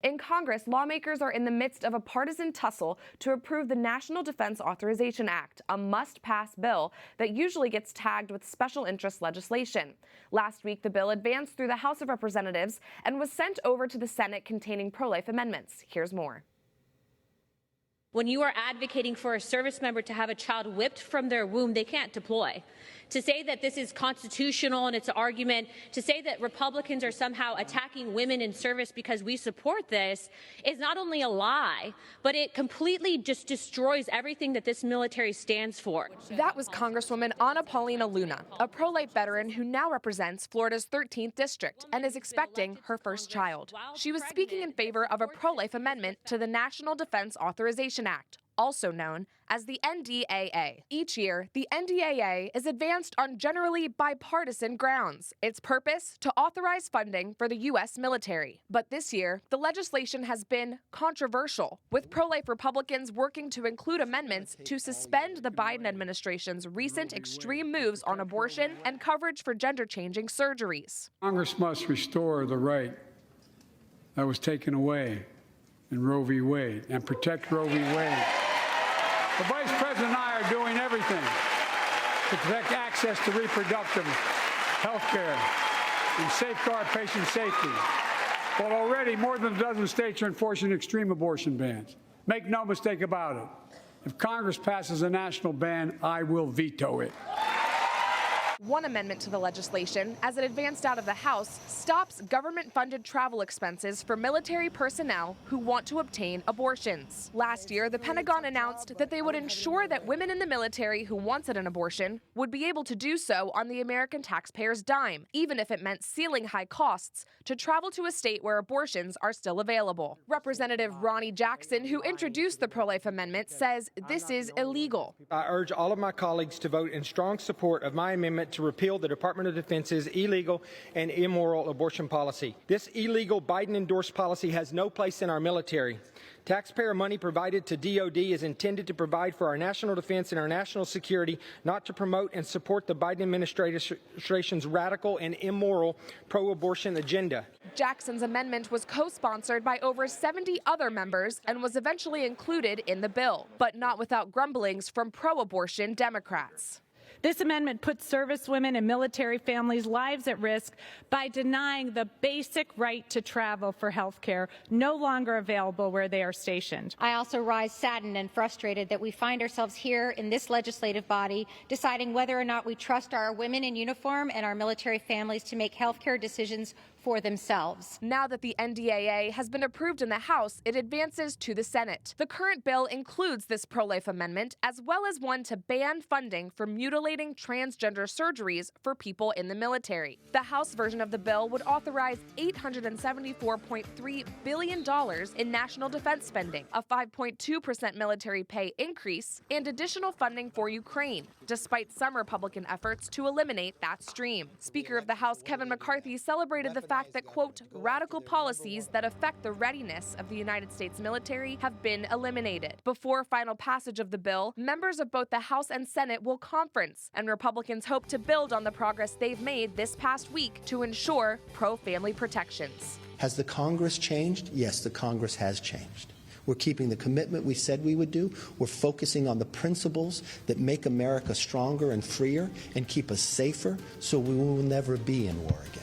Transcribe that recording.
In Congress, lawmakers are in the midst of a partisan tussle to approve the National Defense Authorization Act, a must-pass bill that usually gets tagged with special interest legislation. Last week, the bill advanced through the House of Representatives and was sent over to the Senate containing pro-life amendments. Here's more. When you are advocating for a service member to have a child whipped from their womb, they can't deploy. To say that this is constitutional and it's an argument, to say that Republicans are somehow attacking women in service because we support this is not only a lie, but it completely just destroys everything that this military stands for. That was Congresswoman Ana Paulina Luna, a pro-life veteran who now represents Florida's 13th district and is expecting her first child. She was speaking in favor of a pro-life amendment to the National Defense Authorization Act, also known as the NDAA. Each year, the NDAA is advanced on generally bipartisan grounds. Its purpose, to authorize funding for the U.S. military. But this year, the legislation has been controversial, with pro-life Republicans working to include amendments to suspend the Biden administration's recent extreme moves on abortion and coverage for gender-changing surgeries. Congress must restore the right that was taken away in Roe v. Wade and protect Roe v. Wade. The Vice President and I are doing everything to protect access to reproductive health care and safeguard patient safety. But already more than a dozen states are enforcing extreme abortion bans. Make no mistake about it. If Congress passes a national ban, I will veto it. One amendment to the legislation, as it advanced out of the House, stops government-funded travel expenses for military personnel who want to obtain abortions. Last year, the Pentagon announced that they would ensure that women in the military who wanted an abortion would be able to do so on the American taxpayer's dime, even if it meant ceiling high costs to travel to a state where abortions are still available. Representative Ronnie Jackson, who introduced the pro-life amendment, says this is illegal. I urge all of my colleagues to vote in strong support of my amendment to repeal the Department of Defense's illegal and immoral abortion policy. This illegal Biden-endorsed policy has no place in our military. Taxpayer money provided to DOD is intended to provide for our national defense and our national security, not to promote and support the Biden administration's radical and immoral pro-abortion agenda. Jackson's amendment was co-sponsored by over 70 other members and was eventually included in the bill, but not without grumblings from pro-abortion Democrats. This amendment puts servicewomen and military families' lives at risk by denying the basic right to travel for health care, no longer available where they are stationed. I also rise saddened and frustrated that we find ourselves here in this legislative body deciding whether or not we trust our women in uniform and our military families to make health care decisions for themselves. Now that the NDAA has been approved in the House, it advances to the Senate. The current bill includes this pro-life amendment, as well as one to ban funding for mutilating transgender surgeries for people in the military. The House version of the bill would authorize $874.3 billion in national defense spending, a 5.2% military pay increase, and additional funding for Ukraine, despite some Republican efforts to eliminate that stream. Speaker of the House Kevin McCarthy celebrated the fact that, quote, radical policies that affect the readiness of the United States military have been eliminated. Before final passage of the bill, members of both the House and Senate will conference, and Republicans hope to build on the progress they've made this past week to ensure pro-family protections. Has the Congress changed? Yes, the Congress has changed. We're keeping the commitment we said we would do. We're focusing on the principles that make America stronger and freer and keep us safer so we will never be in war again.